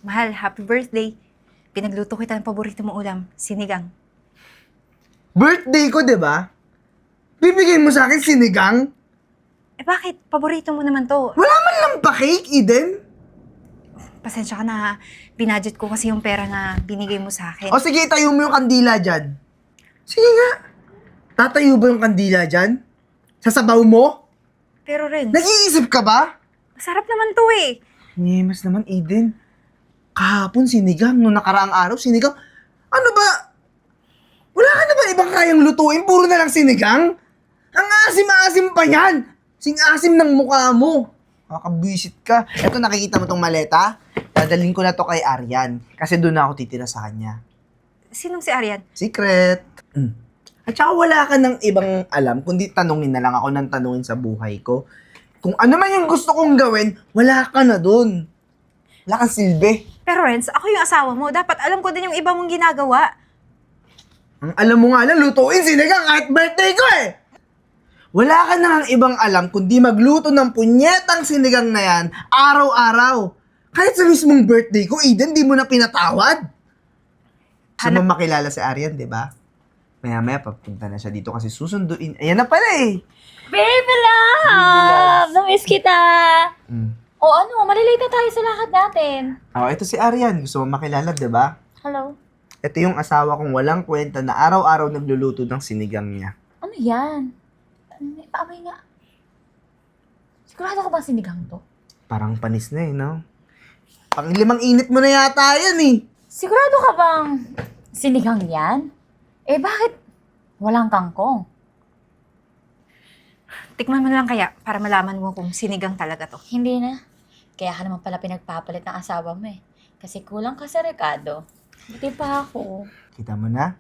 Mahal, happy birthday. Pinagluto kita ng paborito mong ulam, sinigang. Birthday ko, di ba? Bibigyan mo sa akin sinigang? Eh bakit? Paborito mo naman to. Wala man lang pa cake, Eden? Pasensya ka na ha. Binudget ko kasi yung pera na binigay mo sa akin. O sige, tayo mo yung kandila dyan. Sige nga. Tatayo ba yung kandila dyan? Sasabaw mo? Pero Renz, Nag-iisip ka ba? masarap naman to eh. Nyemas naman, Eden. Kahapon sinigang, nung nakaraang araw sinigang. Ano ba? Wala ka na ba ibang kayang lutuin? Puro na lang sinigang? Ang asim-asim pa yan! Sing-asim ng mukha mo. Makakabwisit ka. Eto, nakikita mo tong maleta? Dadalhin ko na to kay Aryan. Kasi doon na ako titira sa kanya. Sinong si Aryan? Secret. At saka wala ka ng ibang alam, kundi tanungin na lang ako ng tanungin sa buhay ko. Kung ano man yung gusto kong gawin, wala ka na doon. Wala kang silbi. Pero Renz, ako yung asawa mo. Dapat alam ko din yung iba mong ginagawa. Ang alam mo nga lang, lutuin sinigang kahit birthday ko eh! Wala ka na ang ibang alam kundi magluto ng punyetang sinigang na yan araw-araw. Kahit sa mismong birthday ko, Eden, di mo na pinatawad. Gusto mo makilala si Aryan, di ba? Maya-maya, pagpunta na siya dito kasi susunduin. Ayan na pala eh. Baby love! Namiss kita! O ano, malilate na tayo sa lakad natin. Oh, ito si Aryan. Gusto mo makilala, di ba? Hello? Ito yung asawa kong walang kwenta na araw-araw nagluluto ng sinigang niya. Ano yan? Paamay nga. Sigurado ka ba sinigang to? Parang panis na eh, no? Pang-limang init mo na yata yan eh. Sigurado ka bang sinigang yan? Eh bakit walang kangkong? Tikman mo na lang kaya para malaman mo kung sinigang talaga to. Hindi na. Kaya ka naman pala pinagpapalit ng asawa mo eh. Kasi kulang ka sa rekado. Buti pa ako. Kita mo na?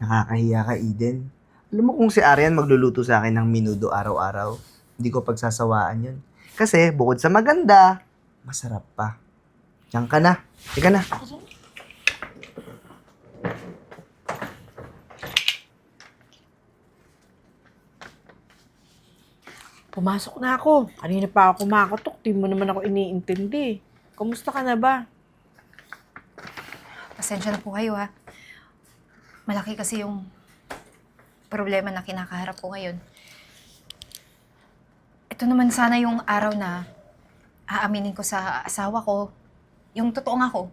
Nakakahiya ka, Eden. Alam mo kung si Aryan magluluto sa akin ng minudo araw-araw, hindi ko pagsasawaan yun. Kasi bukod sa maganda, masarap pa. Diyan ka na. Sige na. Pumasok na ako. Kanina pa ako kumakatok. Di mo naman ako iniintindi. Kumusta ka na ba? Pasensya na po kayo ha. Malaki kasi yung problema na kinakaharap ko ngayon. Ito naman sana yung araw na aaminin ko sa asawa ko yung totoong ako.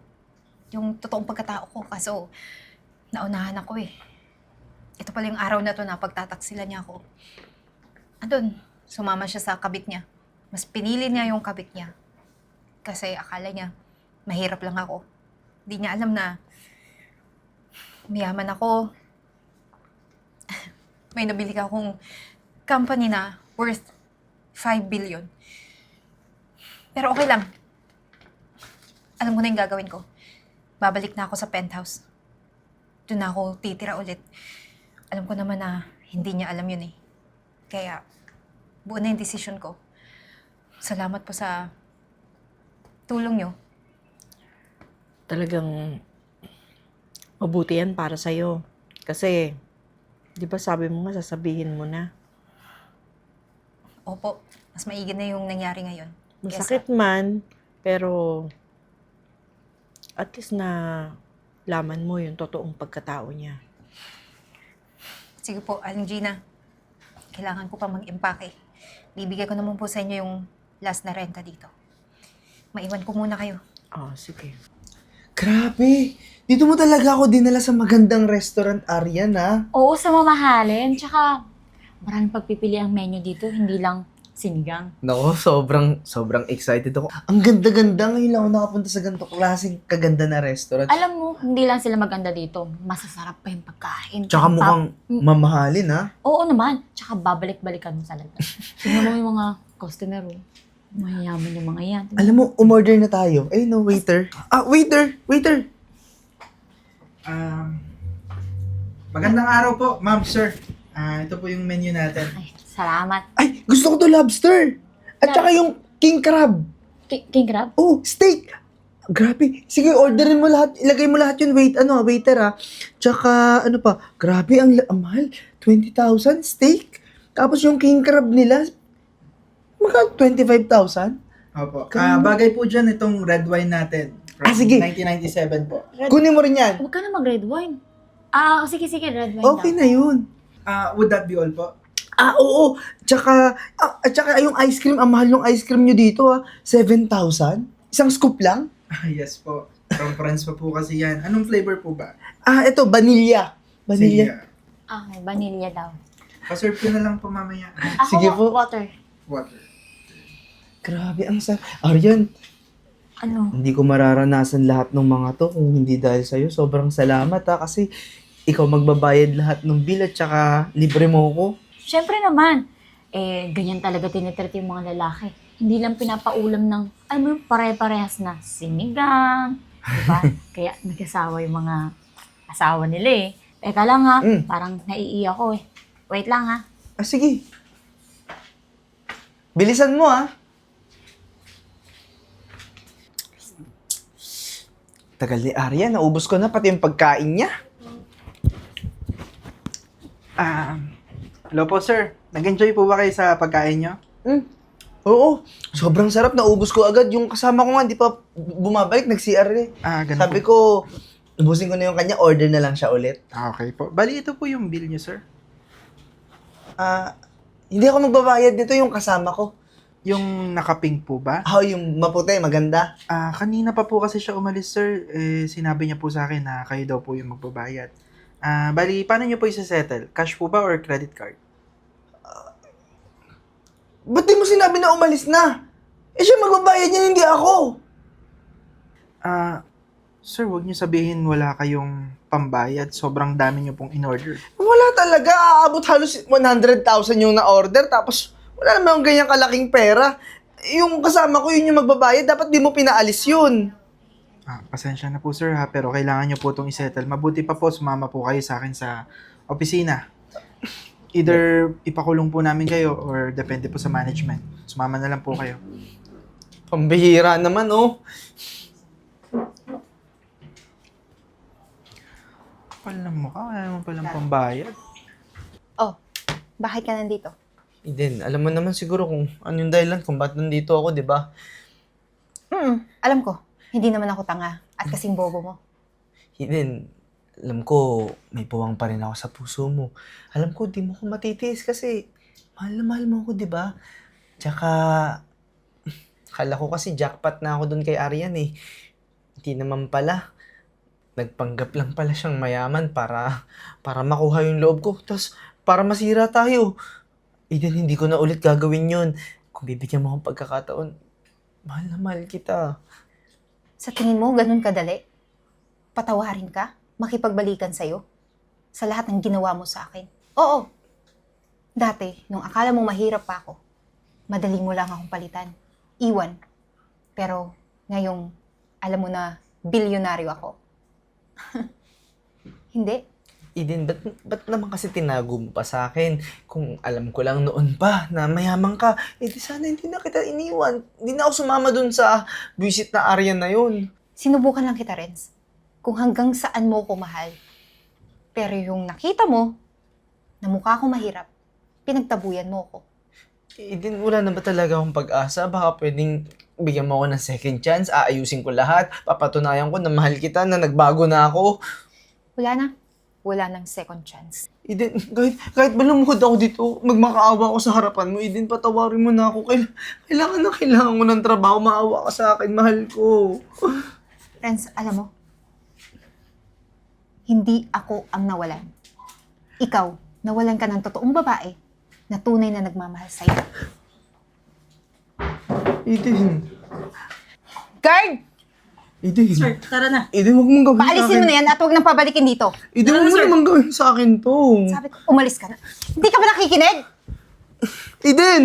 Yung totoong pagkatao ko. Kaso, naunahan ako eh. Ito pala yung araw na to na pagtataksilan niya ako. Andun, sumama siya sa kabit niya. Mas pinili niya yung kabit niya. Kasi akala niya, mahirap lang ako. Di niya alam na mayaman ako. May nabili ka akong company na worth 5 billion. Pero okay lang. Alam ko na yung gagawin ko. Babalik na ako sa penthouse. Doon na ako titira ulit. Alam ko naman na hindi niya alam yun eh. Kaya, buo na yung decision ko. Salamat po sa tulong niyo. Talagang mabuti yan para sa'yo. Kasi, di ba sabi mo nga, sasabihin mo na. Opo, mas maigi na yung nangyari ngayon. Masakit man, pero at least na laman mo yung totoong pagkatao niya. Sige po, Aling Gina. Kailangan ko pa mag-impake. Bibigay ko naman po sa inyo yung last na renta dito. Maiwan ko muna kayo. Oh, sige. Grabe. Dito mo talaga ako dinala sa magandang restaurant, Aryan, ha? Oo, sa mamahalin. Tsaka, maraming pagpipili ang menu dito. Hindi lang sinigang. Nako, sobrang excited ako. Ang ganda-ganda. Ngayon lang ako nakapunta sa ganito klaseng kaganda na restaurant. Alam mo, hindi lang sila maganda dito. Masasarap pa yung pagkain. Tsaka mukhang mamahalin, ha? Oo naman. Tsaka babalik-balikan mo talaga. Tingnan mo yung mga customer, oh. Mayayaman yung mga yan. Alam mo, umorder na tayo. Ay, no, waiter. Ah, waiter! Waiter! Magandang araw po, ma'am, sir. Ito po yung menu natin. Ay, salamat. Ay, gusto ko to lobster! At saka yung king crab. King crab? Oh, steak! Grabe. Sige, orderin mo lahat. Ilagay mo lahat yun. Waiter, ha. Tsaka, ano pa. Grabe, ang mahal. 20,000 steak. Tapos yung king crab nila, mga 25,000. Opo. Ganun. Bagay po dyan itong red wine natin. Ah, sige. 1997 po. Kunin mo rin yan. Huwag ka na mag-red wine. Sige, red wine Okay na yun. Would that be all po? Oo. Tsaka yung ice cream, ang mahal ng ice cream nyo dito 7,000? Isang scoop lang? Yes po. From friends pa po kasi yan. Anong flavor po ba? Ito, vanilla. Sige. Okay, vanilla daw. Pa-serve ko na lang po mamaya. Sige po. Water. Water. Grabe, ang Aryan, Ano? hindi ko mararanasan lahat ng mga to kung hindi dahil sa'yo. Sobrang salamat kasi ikaw magbabayad lahat ng bill at tsaka libre mo ko. Siyempre naman. Ganyan talaga tinitreat yung mga lalaki. Hindi lang pinapaulam ng, alam mo yung pare-parehas na sinigang. Diba? Kaya nag-asawa yung mga asawa nila eh. Teka lang ha, parang naiiyak ko eh. Wait lang ha. Sige. Bilisan mo Tagal ni Arya, naubos ko na pati yung pagkain niya. Hello po, sir. Nag-enjoy po ba kayo sa pagkain nyo? Oo, sobrang sarap, naubos ko agad. Yung kasama ko nga, di pa bumabalik, nag-CR eh. Ganun Sabi po. ko, ubusin ko na yung kanya, order na lang siya ulit. Okay po. Bali, ito po yung bill nyo, sir. Hindi ako magbabayad nito, yung kasama ko. Yung nakapink po ba? Yung maputi, maganda. Kanina pa po kasi siya umalis, sir. Sinabi niya po sa akin na kayo daw po yung magbabayad. Bali, paano niyo po isa-settle? Cash po ba or credit card? Ba't di mo sinabi na umalis na? Siya magbabayad niya, hindi ako. Sir, wag niyo sabihin wala kayong pambayad. Sobrang dami niyo pong in-order. Wala talaga, aabot halos 100,000 yung na-order, tapos wala naman ganyang kalaking pera. Yung kasama ko, yun yung magbabayad, dapat di mo pinaalis yun. Pasensya na po, sir, ha? Pero kailangan niyo po itong isettle. Mabuti pa po, sumama po kayo sa akin sa opisina. Either ipakulong po namin kayo or depende po sa management. Sumama na lang po kayo. Pambihira naman, Kapal ng mukha, wala naman palang pambayad. Bakit ka nandito? Eden, alam mo naman siguro kung ano yung dahilan kung ba't nandito ako, di ba? Alam ko. Hindi naman ako tanga at kasing bobo mo. Eden, alam ko may puwang pa rin ako sa puso mo. Alam ko di mo ko matitiis kasi mahal na mahal mo ako, di ba? Tsaka, kala ko kasi jackpot na ako doon kay Aryan eh. Hindi naman pala. Nagpanggap lang pala siyang mayaman para makuha yung loob ko. Tapos, para masira tayo. Eden, hindi ko na ulit gagawin yun. Kung bibigyan mo akong pagkakataon, mahal na mahal kita. Sa tingin mo, ganun kadali? Patawarin ka? Makipagbalikan sa'yo? Sa lahat ng ginawa mo sa akin? Oo. Dati, nung akala mo mahirap pa ako, madali mo lang akong palitan. Iwan. Pero, ngayong, alam mo na, bilyonaryo ako. Hindi. Eden, ba't naman kasi tinago mo pa sa akin? Kung alam ko lang noon pa na mayaman ka, di sana hindi na kita iniwan. Hindi na ako sumama dun sa buwisit na Aryan na yun. Sinubukan lang kita, Renz. Kung hanggang saan mo ko mahal. Pero yung nakita mo, na mukha akong mahirap, pinagtabuyan mo ko. Eden, wala na ba talaga akong pag-asa? Baka pwedeng bigyan mo ako ng second chance, aayusin ko lahat, papatunayan ko na mahal kita, na nagbago na ako. Wala na. Wala nang second chance. Eden, kahit ba lumuhod ako dito, magmakaawa ako sa harapan mo, Eden, patawarin mo na ako. Kailangan ko ng trabaho, maawa ka sa akin, mahal ko. Renz, alam mo, hindi ako ang nawalan. Ikaw, nawalan ka ng totoong babae na tunay na nagmamahal sa'yo. Eden. Guard! Eden. Sir, tara na. Eden, huwag mong gawin sa Paalisin akin. mo na yan at huwag nang pabalikin dito. Eden, huwag mo naman gawin sa akin to. Sabi ko, umalis ka na. Hindi ka ba nakikinig? Eden!